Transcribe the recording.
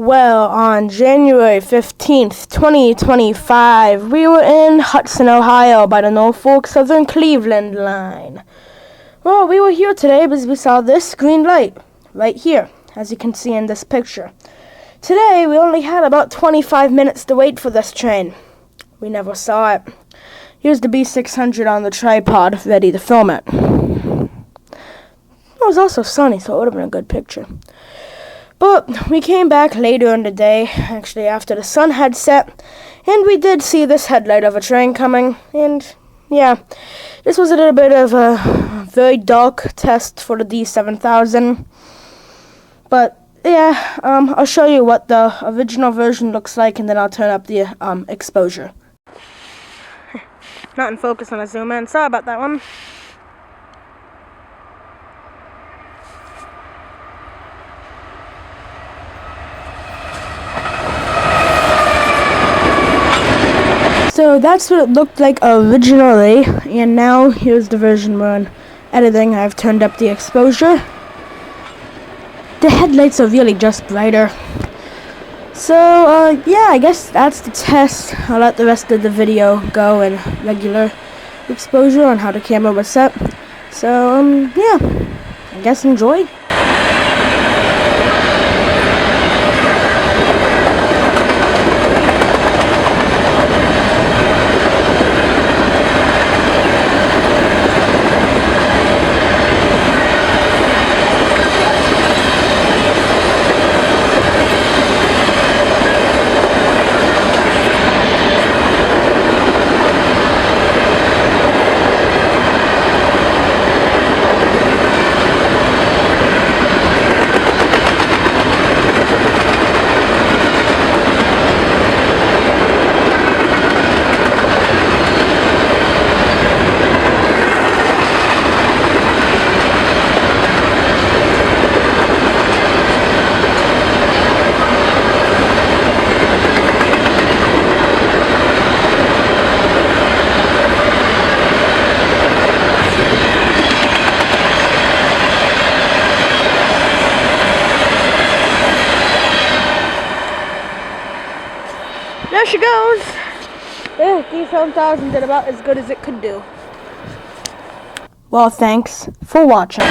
Well, on January 15th, 2025, we were in Hudson, Ohio by the Norfolk Southern Cleveland line. Well, we were here today because we saw this green light right here, as you can see in this picture. Today, we only had about 25 minutes to wait for this train. We never saw it. Here's the B600 on the tripod, ready to film it. It was also sunny, so it would have been a good picture. But we came back later in the day, actually after the sun had set, and we did see this headlight of a train coming, and yeah, this was a little bit of a very dark test for the D7000, but yeah, I'll show you what the original version looks like, and then I'll turn up the exposure. Not in focus when I zoom in, sorry about that one. So that's what it looked like originally, and now here's the version we're in editing. I've turned up the exposure. The headlights are really just brighter. So, yeah, I guess that's the test. I'll let the rest of the video go in regular exposure on how the camera was set. So, yeah, I guess enjoy. There she goes. Yeah, D7000 did about as good as it could do. Well, thanks for watching.